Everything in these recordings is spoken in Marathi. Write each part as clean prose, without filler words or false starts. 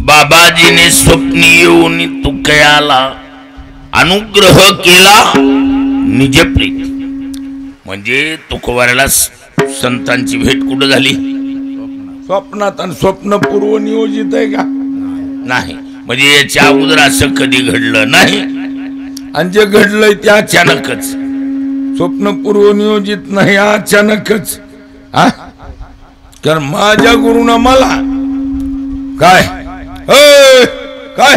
बाबाजीने स्वप्नी येऊन तुकयाला अनुग्रह केला निजप्रीत. म्हणजे तुकोबाराला संतांची भेट कुठं झाली? स्वप्नात. आणि स्वप्न पूर्व नियोजित आहे का? नाही. म्हणजे याच्या अगोदर असं कधी घडलं नाही, आणि जे घडलंय ते अचानकच. स्वप्न पूर्व नियोजित नाही, अचानकच. कारण माझ्या गुरुनं मला काय काय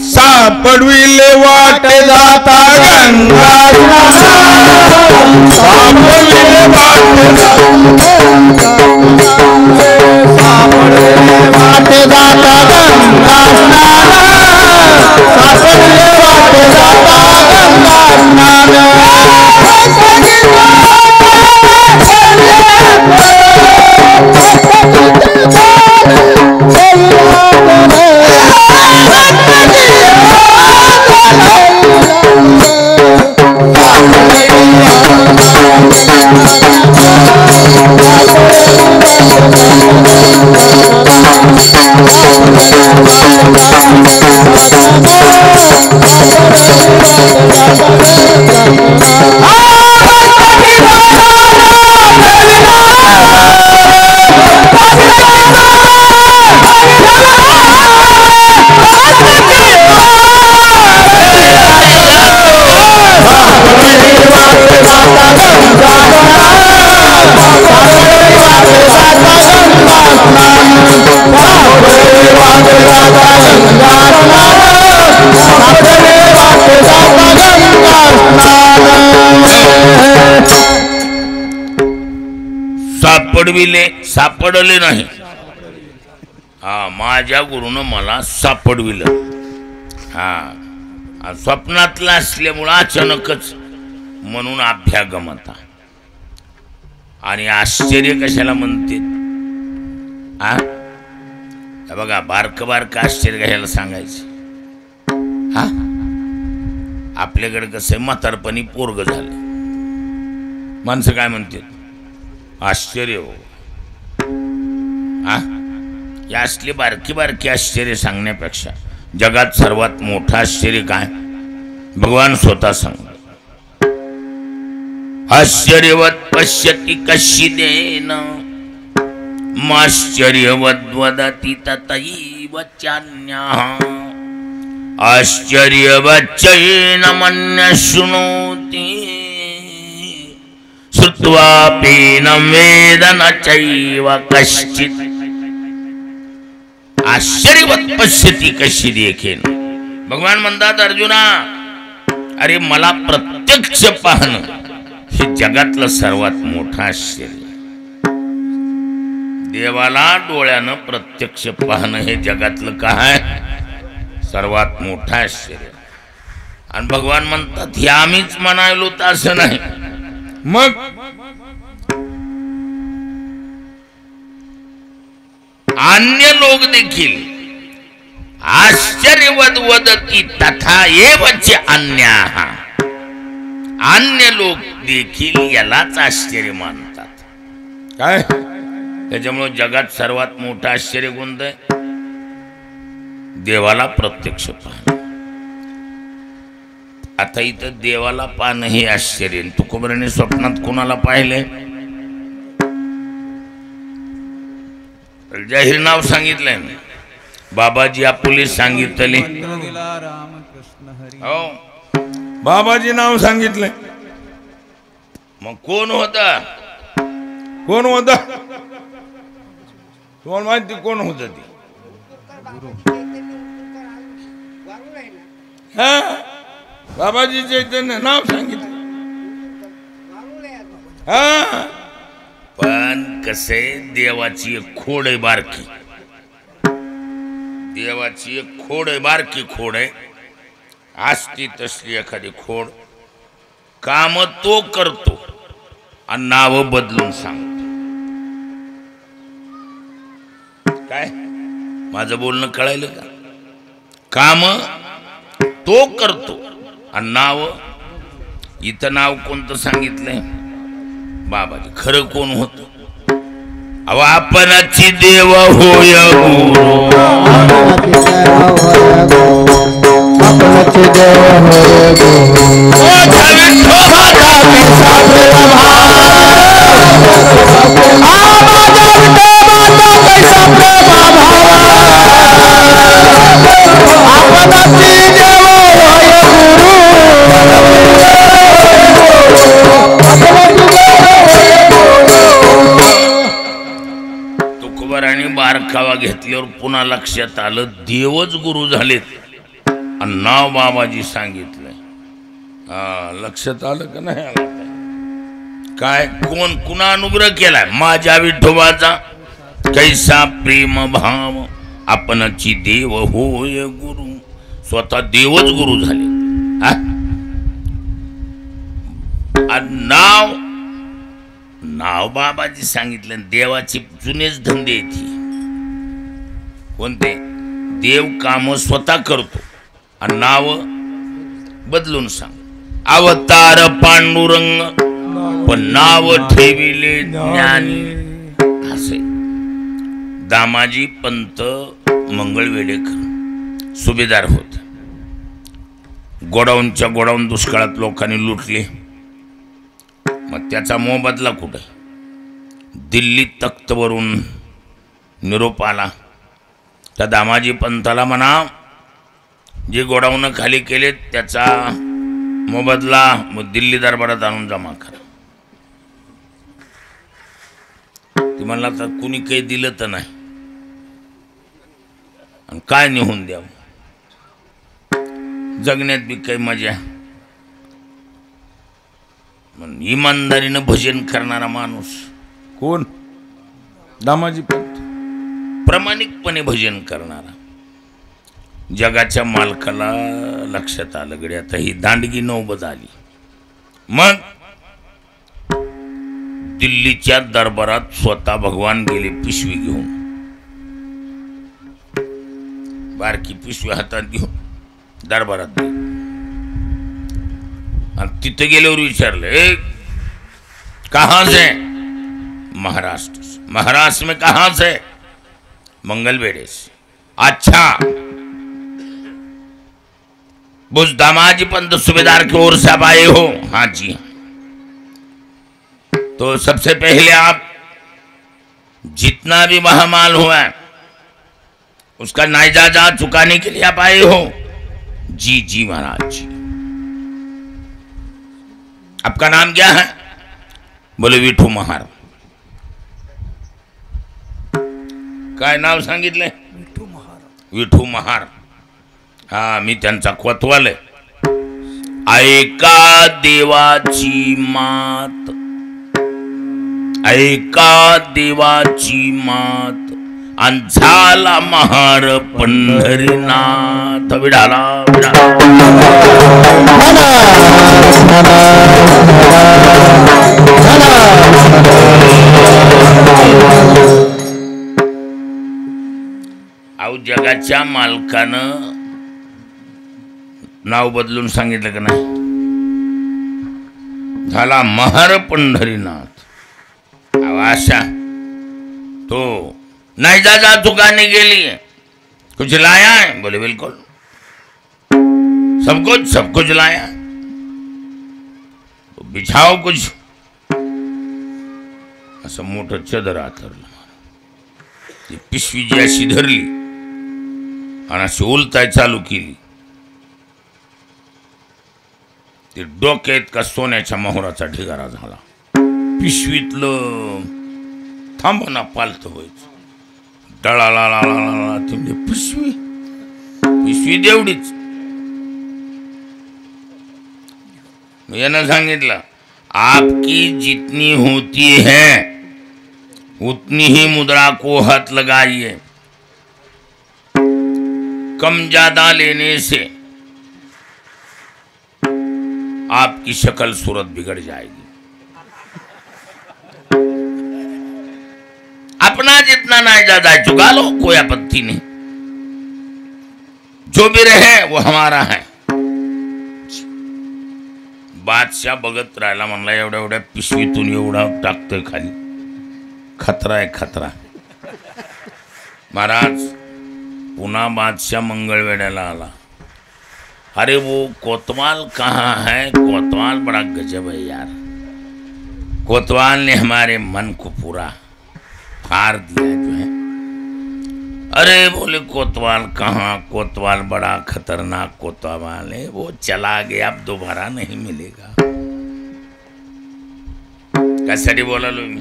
सापडविले वाटे जाता गंगा, सापडविले वाटे जाता गंगा, सापडविले वाटे जाता सापडले नाही. माझ्या गुरुनं मला सापडविलं. स्वप्नातला असल्यामुळं अचानकच, म्हणून अभ्यागमता. आणि आश्चर्य कशाला म्हणते? बघा, बारक बारक आश्चर्य कशाला सांगायचं? आपल्याकडे कसं म्हातारपणी पोरग झालं, माणसं काय म्हणते? आश्चर्य हो. या असली बारकी बारकी आश्चर्य सांगण्यापेक्षा जगात सर्वात मोठं आश्चर्य काय? भगवान स्वतः सांग. आश्चर्यवत पश्यति कश्चिदेन माश्चर्यवद वदति तथैव चान्यः आश्चर्यवच्चैन मन्यः शृणोति श्रुत्वापीनं वेद न चैव कश्चित्. आश्चर्यवत पश्यति कश्चिदेन. भगवान म्हणतात, अर्जुना, अरे मला प्रत्यक्ष पाहणं हे जगातलं सर्वात मोठं आश्चर्य. देवाला डोळ्यानं प्रत्यक्ष पाहणं हे जगातलं काय सर्वात मोठं आश्चर्य. आणि भगवान म्हणतात, हे आम्हीच म्हणायलो तर असं नाही. मग अन्य लोक देखील आश्चर्यवद वदती तथा एवच अन्याः. अन्य लोक देखील यालाच आश्चर्य मानतात. काय? त्याच्यामुळे जगात सर्वात मोठं आश्चर्य कोणतं आहे? देवाला प्रत्यक्ष पाहणं. आता इथं देवाला पाहणं हे आश्चर्य. तुकोबाराने स्वप्नात कोणाला पाहिले? जाहीर नाव सांगितलंय ना, बाबाजी आपुले सांगितले. हो, बाबाजी नाव सांगितलंय. मग कोण होता? कोण होता तुम्हाला माहिती? कोण होत ते? हा, बाबाजी चैतन्य नाव सांगितलं. हा, पण कसे देवाची एक खोड आहे बारकी. देवाची एक खोड आहे, बारकी खोड आहे. असती तसली एखादी खोड, काम तो करतो आणि नाव बदलून सांगतो. काय माझं बोलणं कळायलं का? काम तो करतो आणि नाव, इथं नाव कोणतं सांगितलंय? बाबाजी. खरं कोण होत? अहो, आपणाची देव होय गुरु, आपणाची देव होय आणि बारकावा घेतल्यावर पुन्हा लक्षात आलं देवच गुरु झालेत आणि नाव बाबाजी सांगितलंय. हा, लक्षात आलं का नाही आलं? काय कोण कुणा अनुग्रह केलाय? माझ्या विठोबाचा कैसा प्रेम भाव, आपणाची देव होय गुरु. स्वतः देवच गुरु झाले. नाव नाव बाबाजी सांगितलं. देवाची जुनेच धंदे येते. कोणते? देव काम स्वतः करतो आणि नाव बदलून सांग. अवतार पांडुरंग पण नाव ठेविले ज्ञानी. असे दामाजी पंत मंगळवेडेकर सुभेदार होते. गोडाऊनच्या गोडाऊन दुष्काळात लोकांनी लुटले. मग त्याचा मोबदला कुठे? दिल्ली तख्तवरून निरोप आला. त्या दामाजी पंताला म्हणा, जे गोडाऊन खाली केले त्याचा मोबदला मग दिल्ली दरबारात आणून जमा करा. ती म्हणला तर कुणी काही दिलं तर नाही आणि काय निघून द्यावं. जगण्यात बी काही मजा. इमानदारीनं भजन करणारा माणूस कोण? दामाजी पंत. प्रामाणिकपणे भजन करणारा. जगाच्या मालकाला लक्षात आलं गड्या आता ही दांडगी नौबत आली. मग दिल्लीच्या दरबारात स्वतः भगवान गेले पिशवी घेऊन. बारकी पिशवी हातात घेऊन दरबारात गेले आणि तिथे गेल्यावर विचारले, कहां से? महाराष्ट्र. महाराष्ट्र में कहां से? मंगलवेढ़े से. अच्छा, बुझ दामाजी पंत सूबेदार की ओर से आप आए हो? हाँ जी हाँ. तो सबसे पहले आप जितना भी महामाल हुआ है उसका नाइजाजा चुकाने के लिए आप आए हो? जी जी महाराज जी. आपका नाम क्या है? बोले विठू महार. काय नाव सांगितलंय? विठू महार. विठू महार. हा, मी त्यांचा कोतवाल आहे. ऐका देवाची मात, ऐका देवाची मात, आणि झाला महार पंढरीनाथ. विडाला अहो, जगाच्या मालकानं नाव बदलून सांगितलं का नाही? झाला महार पंढरीनाथ. आशा तो नहीं दादा चुकाने के लिए कुछ लाया है? बोले बिल्कुल, सब कुछ लाया. तो बिछाओ कुछ. असं मोठं चदर आथरलं. ती पिशवी जी अशी धरली आणि अशी उलताय चालू केली, ते डोक्यात का सोन्याच्या मोहराचा ढिगारा झाला. पिशवीतलं थांबना पालत व्हायचं. डळाला तिने पिशवी देवडीच. यानं सांगितलं, आपकी जितनी होती है उतनी ही मुद्रा को हाथ लगाइए, कम ज्यादा लेने से आपकी शक्ल सूरत बिगड़ जाएगी. अपना जितना ना ज्यादा चुका लो, कोई आपत्ति नहीं, जो भी रहे वो हमारा है. बादशाह बघत राहिला, म्हणला एवढ्या एवढ्या पिशवीतून एवढा टाकतोय खाली, खतरा आहे खतरा. महाराज पुन्हा बादशाह मंगळवेढ्याला आला. अरे वो कोतवाल कहाँ है? कोतवाल बड़ा गजब है यार, कोतवाल ने हमारे मन को पूरा फाड़ दिया जो है. अरे बोले कोतवाल कहाँ? कोतवाल बड़ा खतरनाक कोतवाल है, वो चला गया, अब दोबारा नहीं मिलेगा. कशासाठी बोलालो मी?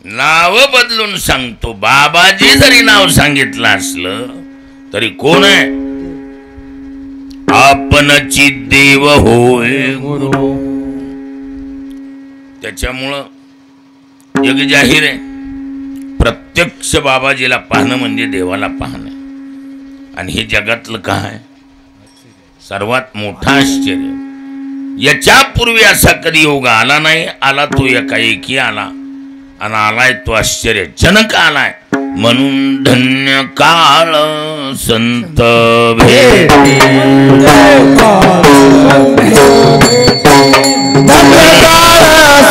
नाव बदलून सांगतो. बाबाजी जरी नाव सांगितलं असलं तरी कोण आहे? आपणची देव होय गुरु. त्याच्यामुळं जग जाहीर आहे, प्रत्यक्ष बाबाजीला पाहणं म्हणजे देवाला पाहणं. आणि हे जगातलं काय सर्वात मोठं आश्चर्य. याच्या पूर्वी असा कधी योग आला नाही. आला तो एकाएकी आला, आणि आलाय तो आश्चर्यजनक आलाय. म्हणून धन्य काळ संत भेटी, धन्य काळ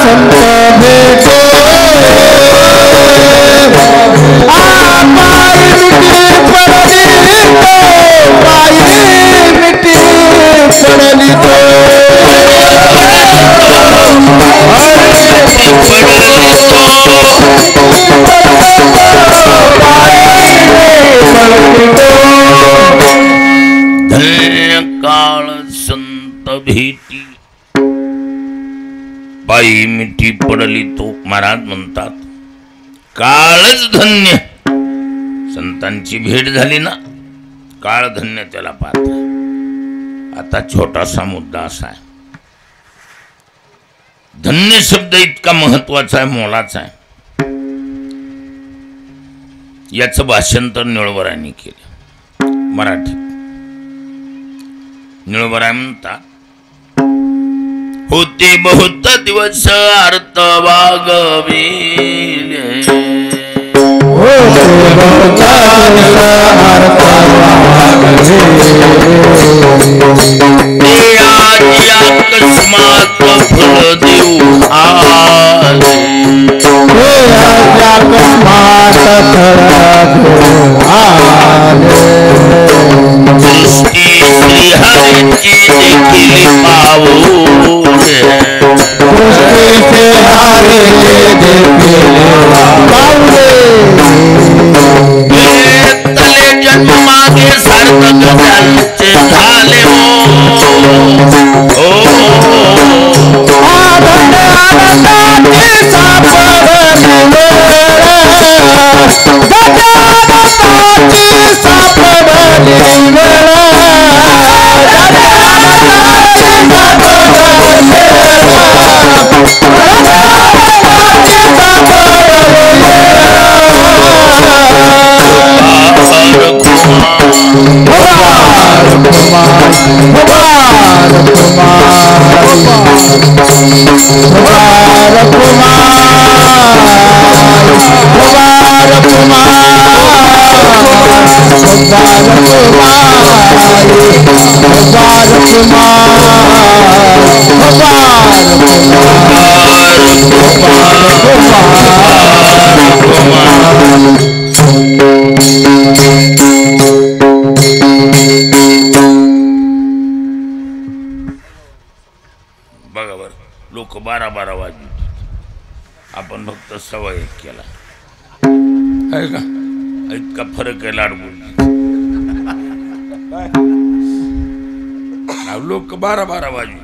संत भेटो, धन्य काळ संत भेटी, पायी मिठी पडली तो. महाराज म्हणतात काळच धन्य. संतांची भेट झाली ना, काळ धन्य त्याला पात्र. आता छोटासा मुद्दा असा आहे, धन्य शब्द इतका महत्वाचा आहे, मोलाचा आहे. याचं भाषांतर निळवरांनी केलं मराठीत. निळवरा म्हणतात, होते बहुत दिवस अर्थ वागविले, अकस्मात फल देऊ आले, सृष्टी श्रीहरीची देखील पाहू, तले जन्म मागे सार्थक त्यांचे झाले हो. बघा बरं, लोक 12-12 वाजून आपण फक्त सवय केला. आहे का? इतका फरक आहे लाडबोल. लोक 12-12 वाजू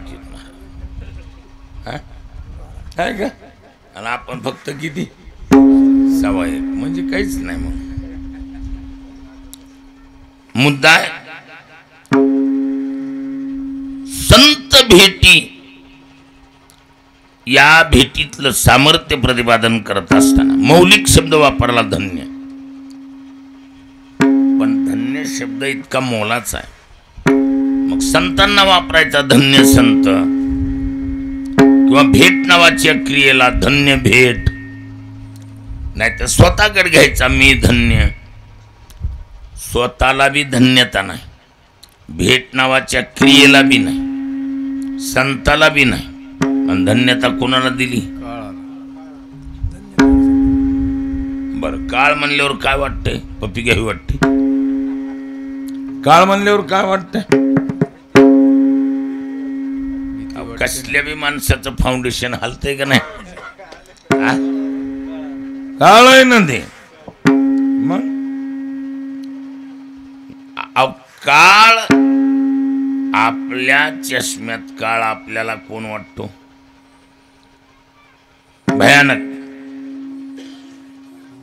आहे का? आणि आपण फक्त किती 1:15 म्हणजे काहीच नाही. मग मुद्दा आहे संत भेटी. या भेटीतलं सामर्थ्य प्रतिपादन करत असताना मौलिक शब्द वापरला धन्य. पण धन्य शब्द इतका मोलाचा आहे. मग संतांना वापरायचा धन्य संत, किंवा भेट नावाच्या क्रियेला धन्य भेट, नाही तर स्वतःकडे घ्यायचा मी धन्य. स्वतःला बी धन्यता नाही, भेट नावाच्या क्रियेला बी नाही, संताला बी नाही. पण धन्यता कोणाला दिली? बर, काळ म्हणल्यावर काय वाटतंय? पप्पी घ्यावी वाटते. काळ म्हणल्यावर काय वाटतंय? कसल्या बी माणसाचं फाउंडेशन हलतंय का नाही? काळ आहे ना ते. मग काळ, आपल्या चष्म्यात काळ आपल्याला कोण वाटतो? भयानक.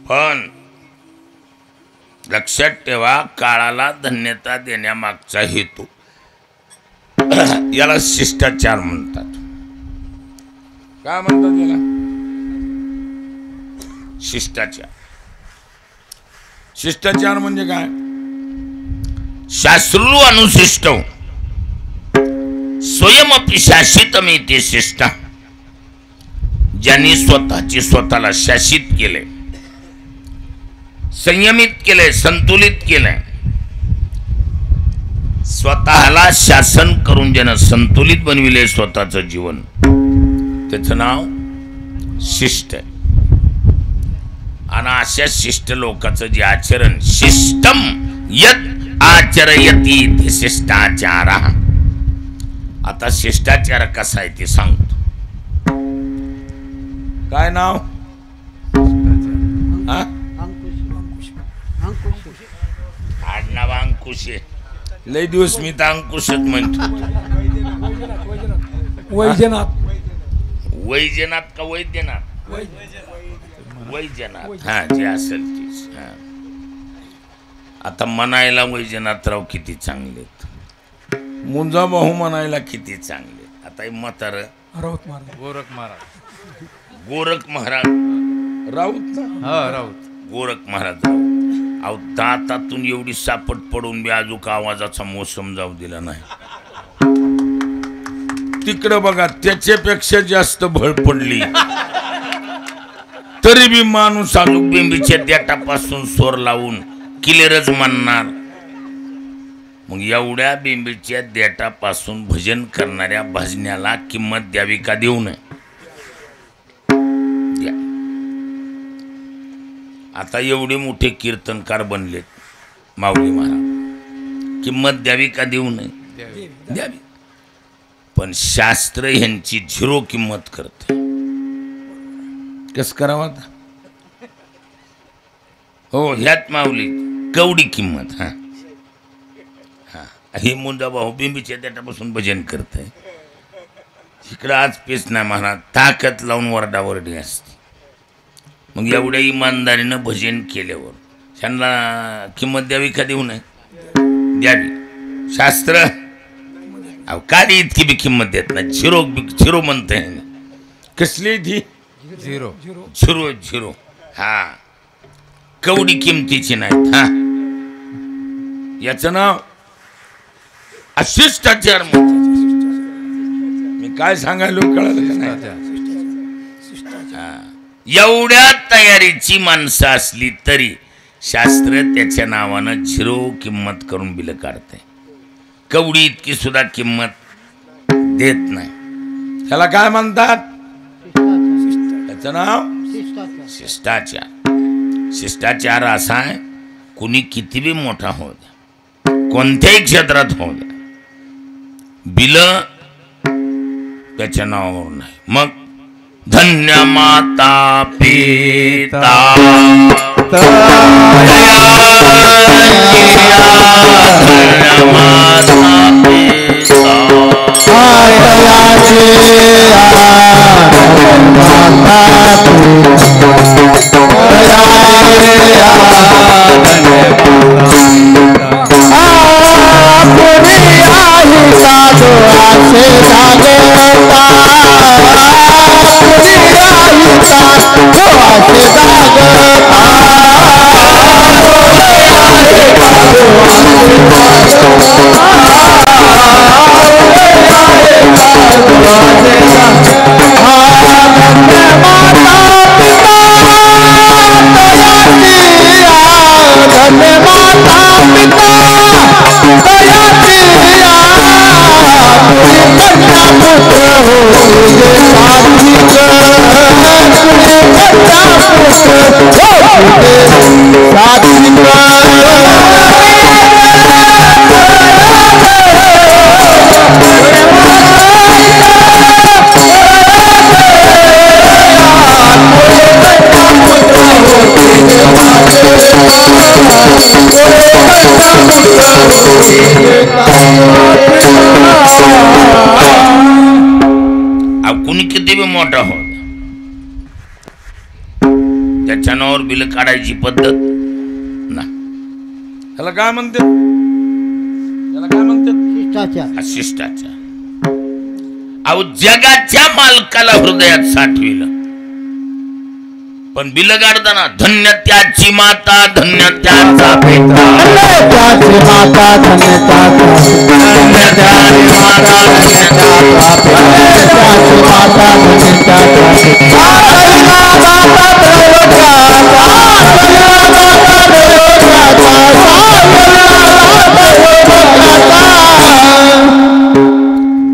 पण लक्षात ठेवा, काळाला धन्यता देण्यामागचा हेतू, याला शिष्टाचार म्हणतात. काय म्हणतात याला? शिष्टाचार. शिष्टाचार म्हणजे काय? शास्त्रू अनुशिष्ट स्वयंपि शासितमिति शिष्ट. ज्यांनी स्वतःला शासित केले, संयमित केले, संतुलित केले, स्वतःला शासन करून ज्यानं संतुलित बनविले स्वतःचं जीवन, त्याचं नाव शिष्ट आहे. आणि अशा शिष्ट लोकांचं जे आचरण, शिष्टम यत् आचरयति ते शिष्टाचार. आता शिष्टाचार कसा आहे ते सांगतो. काय नाव? आडनाव अंकुश आहे. लय दिवस मी तर अंकुशच म्हणतो. वैजनाथ का वैद्यनाथ? वैजनाथ. हा, जे असेल तीच. हा, आता म्हणायला वैजनाथराव किती चांगले, मुंजाभाऊ म्हणायला किती चांगले. आता म्हातार गोरख महाराज राऊत ना, राऊत गोरख महाराज राऊत. अहो, दातातून एवढी सापट पडून बी अजून आवाजाचा मोसम जाऊ दिला नाही. तिकडं बघा, त्याच्यापेक्षा जास्त भळ पडली तरी बी माणूस अजून बिंबीच्या देटापासून सोर लावून किलेरच म्हणणार. मग एवढ्या बिंबीच्या देटापासून भजन करणाऱ्या भजनाला किंमत द्यावी का देऊ नये? आता एवढे मोठे कीर्तनकार बनलेत माऊली महाराज, किंमत द्यावी का देऊ नये? द्यावी. पण शास्त्र ह्यांची 0 किंमत करते. कस करावं आता? हो, ह्यात माऊली कवडी किंमत. हा हा, हे मुंडा भाऊ बिंबीच्या देटापासून भजन करत आहे. इकडं आज पेच नाही महाराज, ताकद लावून वरडावरडी असते. मग एवढ्या इमानदारीनं भजन केल्यावर त्यांना किंमत द्यावी का देऊ नये? द्यावी. शास्त्र अहो काय इतकी बी किंमत देत नाही. 0 म्हणते. कसली ती? 0. हा, कवडी किमतीची नाहीत. हा, याचं नाव अशिष्टाचार म्हणतात. मी काय सांगायलो कळलं का नाही? एवढ्या तयारीची माणसं असली तरी शास्त्र त्याच्या नावानं 0 किंमत करून बिल काढते. कवडी इतकी सुद्धा किंमत देत नाही. त्याला काय म्हणतात? त्याचं नाव शिष्टाचार. शिष्टाचार असा आहे, कुणी किती बी मोठा हो द्या, कोणत्याही क्षेत्रात हो द्या, बिल त्याच्या नावावर नाही. मग धन्य माता पिता कुणी किती बी मोठा हो त्याच्या नावावर बिल काढायची पद्धत ना. ह्याला काय म्हणते, ह्याला काय म्हणते, शिष्टाचार. अहो जगाच्या मालकाला हृदयात साठविलं, पण बिल काढताना धन्य त्याची माता धन्य त्याचा पिता धन्य त्याची माता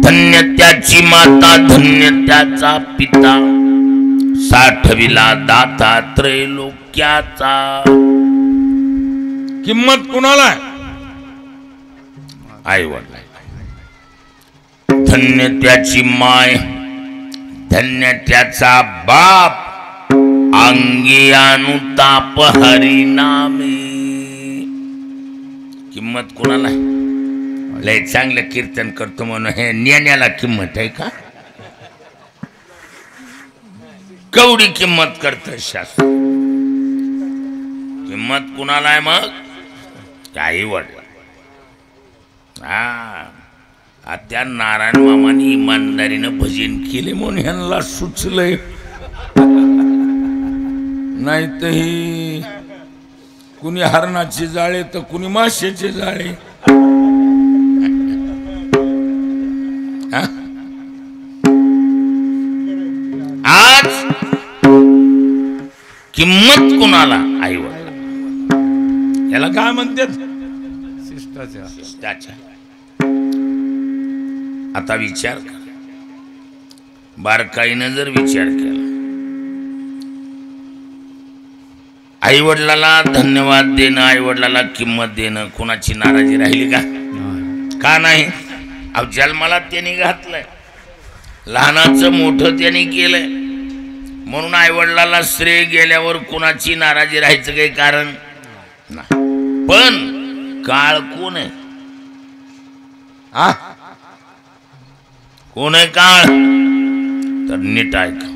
धन्य त्याची माता धन्य त्याचा पिता साठविला दाता त्रैलोक्याचा. किंमत कुणाला आहे? आई वडला. धन्य त्याची माय धन्य त्याचा बाप अंगी अनुताप हरिनामे. किंमत कुणाला आहे? लय चांगलं कीर्तन करतो म्हणून हे ज्ञानाला किंमत आहे का? कवडी किंमत करत शास्त्र. किंमत कुणाला आहे मग? काही वडला. हा त्या नारायण मामाने इमानदारीनं भजन केले म्हणून ह्यांना सुचलंय, नाही तर ही कुणी हरणाचे जाळे तर कुणी माशाचे जाळे. आज किंमत कुणाला? आई वडील. याला काय म्हणतात? शिष्टाचार. आता विचार कर, बारकाईनं जर विचार केला, आई वडिलाला धन्यवाद देणं, आई वडिलाला किंमत देणं, कुणाची नाराजी राहिली का? का नाही? अहो जन्माला त्यांनी घातलंय, लहानाचं मोठं त्यांनी केलंय, म्हणून आई वडिलाला श्रेय गेल्यावर कुणाची नाराजी राहायचं काही कारण नाही. पण काळ कोण आहे? कोण आहे काळ? तर नीट ऐका,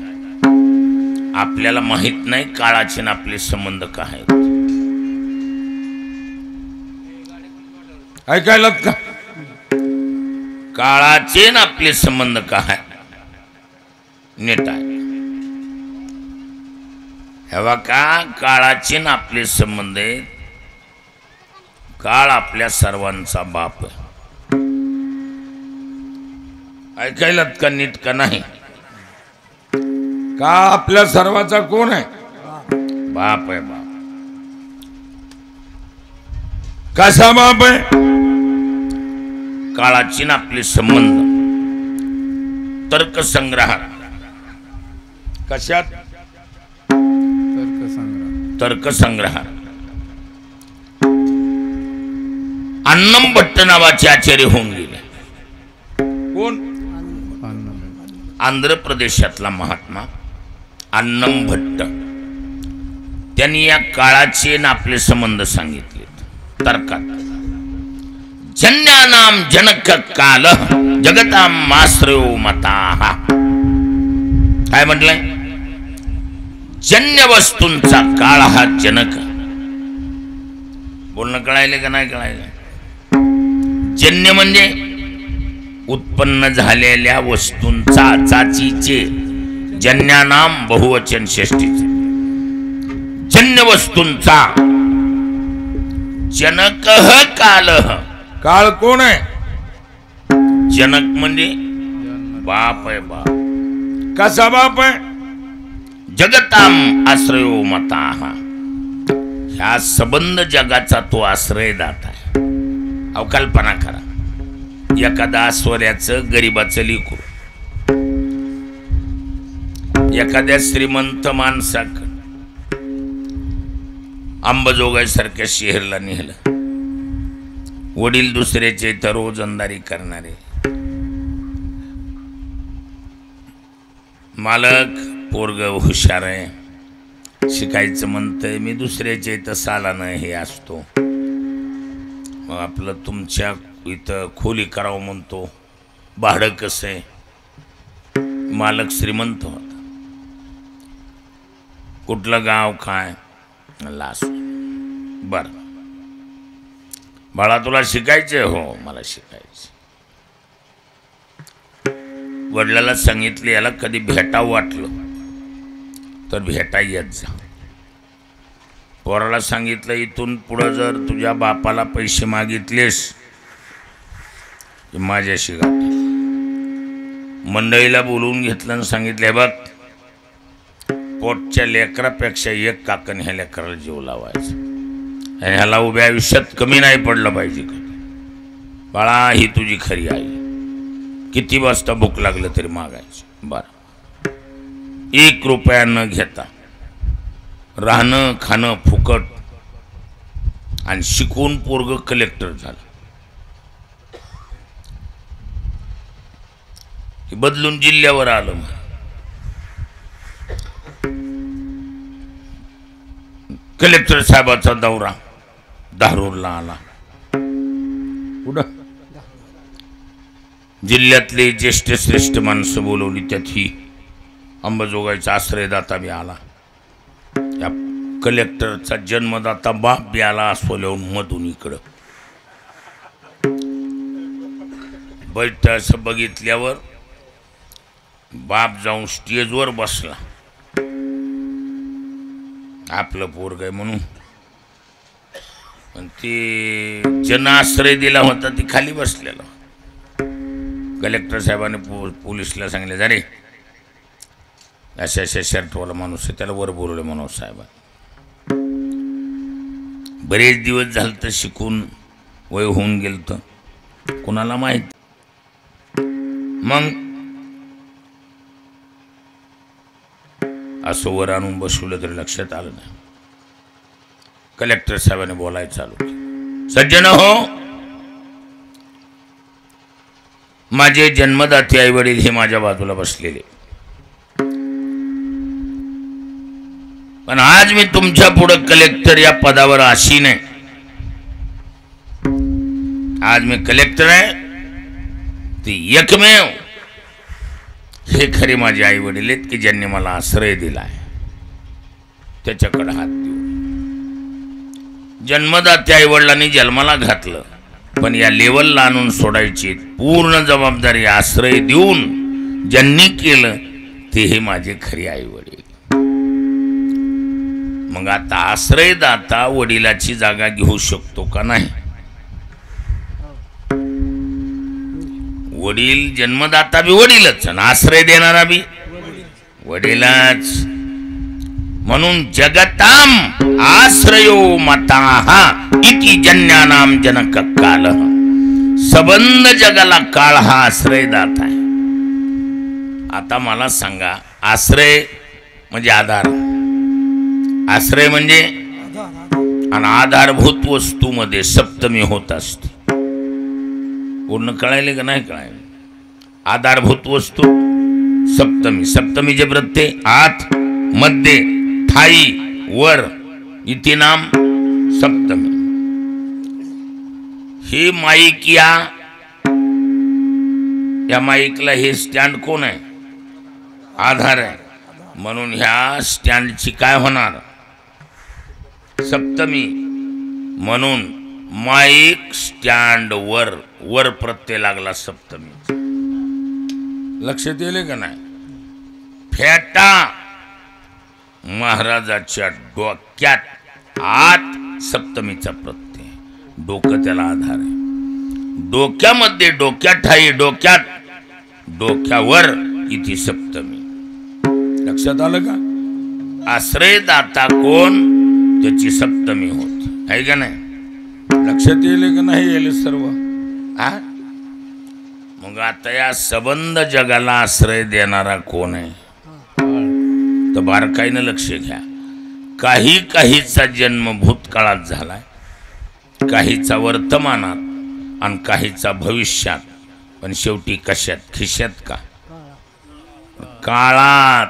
आपल्याला माहित नाही काळाचे ना आपले संबंध काय आहेत. ऐकायला का? काळाचे ना आपले संबंध काय? नीट आहे. हे बघा, काळाचे ना आपले संबंध आहेत. काळ आपल्या सर्वांचा बाप आहे. ऐकायलात का नीट का नाही? का आपल्या सर्वाचा कोण आहे? बाप आहे. बाप कसा बाप आहे? काळाची ना आपले संबंध तर्कसंग्रहात. कशात? तर्कसंग्रहात अन्नम भट्ट नावाचे आचार्य होऊन गेले. कोण? आंध्र प्रदेशातला महात्मा अन्नम भट्ट. त्यांनी या काळाचे ना आपले संबंध सांगितले तर्कात. जन्यानाम जनक काल जगताम माश्रयो मताः. काय म्हटलंय? जन्य वस्तूंचा काळ हा जनक. बोलणं कळायले का नाही कळायलं? जन्य म्हणजे उत्पन्न झालेल्या वस्तूंचा, चाचीचे. जन्यानाम बहुवचन षष्टीचे. जन्य वस्तूंचा. जनक काल. काळ कोण आहे? जनक म्हणजे बाप आहे. बाप कसा बाप आहे? जगताम आश्रयो मताः. ह्या सबंध जगाचा तो आश्रयदाता आहे. अवकल्पना करा, एखादा अस्वऱ्याचं गरीबाचं लेकरू एखाद्या श्रीमंत माणसाक अंबाजोगाईसारख्या शहरला नेलं. वडील दुसऱ्याचे तर रोजंदारी करणारे. मालक पोरग हुशार आहे, शिकायचं म्हणतंय, मी दुसऱ्याच्या इथं सालानं हे असतो. मग आपलं तुमच्या इथं खोली करावं म्हणतो. भाडं कसं आहे? मालक श्रीमंत होता. कुठलं गाव काय? लास. बर बाळा तुला शिकायचं? हो मला शिकायचं. वडिलाला सांगितले याला कधी भेटावं वाटलं तर भेटा येत जा. पोराला सांगितलं इथून पुढं जर तुझ्या बापाला पैसे मागितलेस माझ्याशी गाठ. मंडळीला बोलवून घेतलं आणि सांगितले बघ पोटच्या लेकरापेक्षा एक काकण ह्या लेकराला जीव लावायचा आणि ह्याला उभ्या आयुष्यात कमी नाही पडलं पाहिजे. बाळा ही तुझी खरी आई. किती वाजता भूक लागलं तरी मागायचं. बरं 1 रुपया न घेता राहणं खाणं फुकट. आणि शिकून पोरग कलेक्टर झालं. हे बदलून जिल्ह्यावर आलं. कलेक्टर साहेबाचा दौरा धारूरला आला. कुठं? जिल्ह्यातले ज्येष्ठ श्रेष्ठ माणसं बोलवली. त्यात ही अंबाजोगाईचा आश्रयदाता बी आला. या कलेक्टरचा जन्मदाता बाप बी आला. अस्वल्याहून मधून इकडं बैठ. असं बघितल्यावर बाप जाऊन स्टेजवर बसला. आपलं पोरग आहे म्हणून. पण ते जन आश्रय दिला होता ती खाली बसलेला. कलेक्टर साहेबांनी पोलिसला सांगितलं जा रे अशा अशा शर्टवाला माणूस आहे त्याला वर बोलवलं म्हणून. साहेब बरेच दिवस झालं तर शिकून वय होऊन गेलं तर कुणाला माहित. मग असं वर आणून बसवलं तरी लक्षात आलं नाही. कलेक्टर साहेबांनी बोलायचं चालू केलं. सज्जन हो, माझे जन्मदाते आई वडील हे माझ्या बाजूला बसलेले. पण आज मी तुमच्या पुढं कलेक्टर या पदावर आसीन आहे. आज मी कलेक्टर आहे ती एकमेव हे खरे माझे आई वडील आहेत की ज्यांनी मला आश्रय दिलाय. त्याच्याकडे हात देऊ. जन्मदाते आई वडिलांनी जन्माला घातलं पण या लेवलला आणून सोडायची पूर्ण जबाबदारी आश्रय देऊन ज्यांनी केलं ते हे माझे खरे आई वडील. मग आता आश्रयदाता वडिलाची जागा घेऊ शकतो का नाही? वडील जन्मदाता बी वडीलच आणि आश्रय देणारा बी वडीलच. म्हणून जगताम आश्रयो मताः इति जन्यानाम जनक काल. सबंध जगाला काळ हा आश्रयदाता आहे. आता मला सांगा आश्रय म्हणजे आधार. आश्रय म्हणजे आणि आधारभूत वस्तूमध्ये सप्तमी होत असते. पूर्ण कळायले का नाही कळायले? आधारभूत वस्तू सप्तमी. सप्तमीचे प्रत्यय आत मध्ये थाई वर इति नाम सप्तमी. हे माईक या माईकला हे स्टँड कोण आहे? आधार आहे. म्हणून ह्या स्टँडची काय होणार? सप्तमी. म्हणून माईक स्टँड वर प्रत्यय लागला सप्तमी. लक्षात येईल का नाही? फेटा महाराजाच्या डोक्यात आत सप्तमीचा प्रत्यय. डोकं त्याला आधार आहे. डोक्यामध्ये डोक्यात ठाई डोक्यात डोक्यावर इथे सप्तमी. लक्षात आलं का? आश्रयदाता कोण त्याची सप्तमी होत आहे का नाही? लक्षात येईल का नाही? येईल सर्व. मग आता या सबंध जगाला आश्रय देणारा कोण आहे? तर बारकाईनं लक्ष घ्या. काहीचा जन्म भूतकाळात झालाय, काहीचा वर्तमानात आणि काहीचा भविष्यात. पण शेवटी कशात? खिशात का? काळात.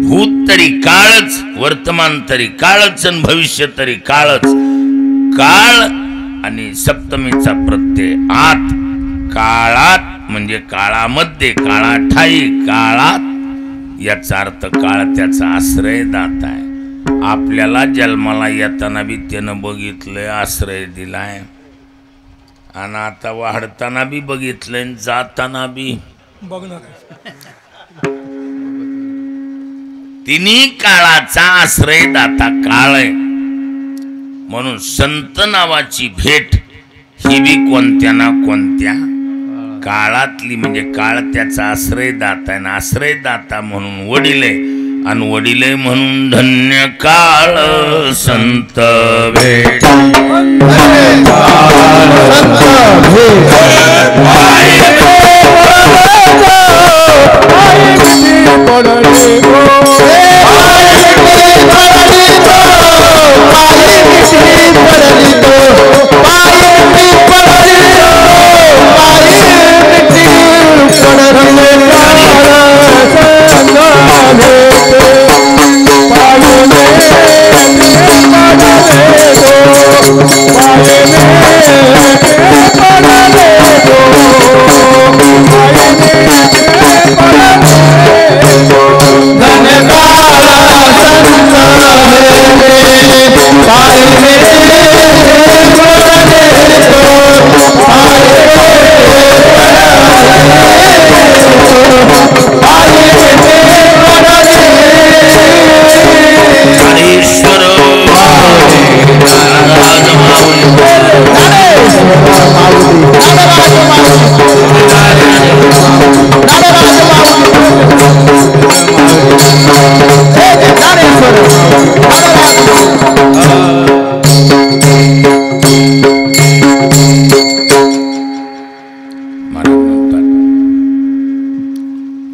भूत तरी काळच, वर्तमान तरी काळच आणि भविष्य तरी काळच. काळ आणि सप्तमीचा प्रत्यय आत. काळात म्हणजे काळामध्ये, काळाठाई काळात. याचा अर्थ काळ त्याचा आश्रयदाता आहे. आपल्याला जन्माला येताना बी त्यानं बघितलंय, आश्रय दिलाय. आणि आता वाढताना बी बघितलंय, जाताना बी बघणार. तिन्ही काळाचा आश्रयदाता काळ आहे. म्हणून संत नावाची भेट ही बी कोणत्या ना कोणत्या काळातली. म्हणजे काळ त्याचा आश्रयदाता आहे. आश्रयदाता म्हणून वडिले आणि वडिले म्हणून धन्य काळ संत भेट.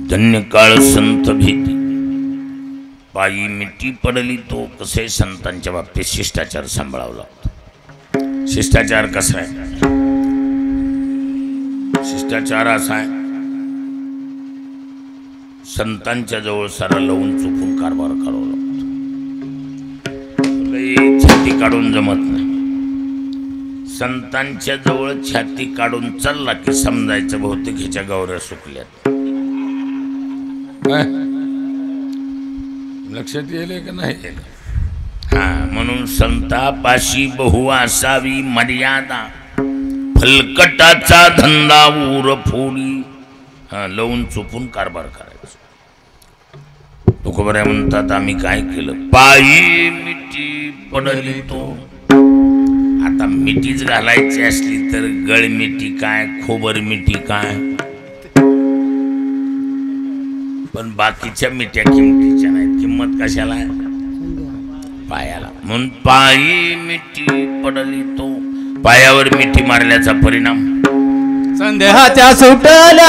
धन्य काळ संत भीती पायी मिठी पडली तो. कसे संतांच्या बाबतीत शिष्टाचार सांभाळावा लागतो. शिष्टाचार कसा आहे? शिष्टाचार असा आहे, संतांच्या जवळ सारा लावून चुकून कारभार करावा लागतो. छाती काढून जमत नाही. संतांच्या जवळ छाती काढून चालला की समजायचं बहुतेक ह्याच्या गौऱ्या सुकल्यात. लक्षात येईल का नाही? म्हणून संतापाशी बहु असावी मर्यादा. फलकटाचा धंदा उर फोडी. लावून चुपून कारभार करायचा. तुकोबऱ्या म्हणतात आम्ही काय केलं? पायी मिठी पडली तो. आता मिठीच घालायची असली तर गळ मिठी काय, खोबर मिठी काय, पण बाकीच्या मिठ्या किमतीच्या नाहीत. किंमत कशाला आहे? पायाला. म्हणून पायी मिठी पडली तो. पायावर मिठी मारल्याचा परिणाम संदेहाच्या सुटल्या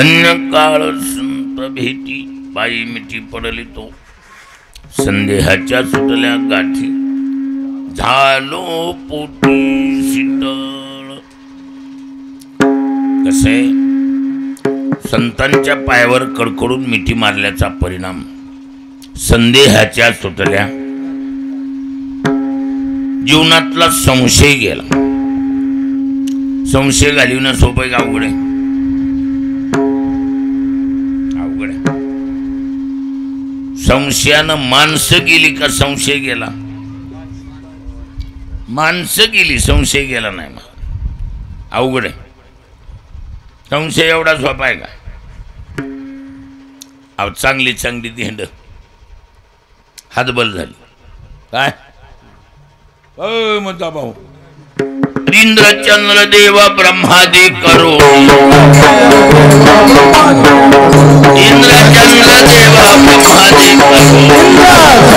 धन्य काळ संत भेटी पायी मिठी पडली तो संदेहाच्या सुटल्या गाठी झालो पोटी शीतळ. कसे संतांच्या पायावर कडकडून मिठी मारल्याचा परिणाम संदेहाच्या सुटल्या जीवनातला संशय गेला. संशय घालवणं सोपं का अवघड आहे? अवघड आहे. संशयानं माणसं गेली का संशय गेला? माणसं गेली संशय गेला नाही. मग अवघड आहे. संशय एवढा सोपा आहे का? अहो चांगली चांगली धेंड हातबल झाली काय म्हणता भाऊ इंद्र चंद्र देव ब्रह्मादि करो इंद्र चंद्र देव ब्रह्मादि करो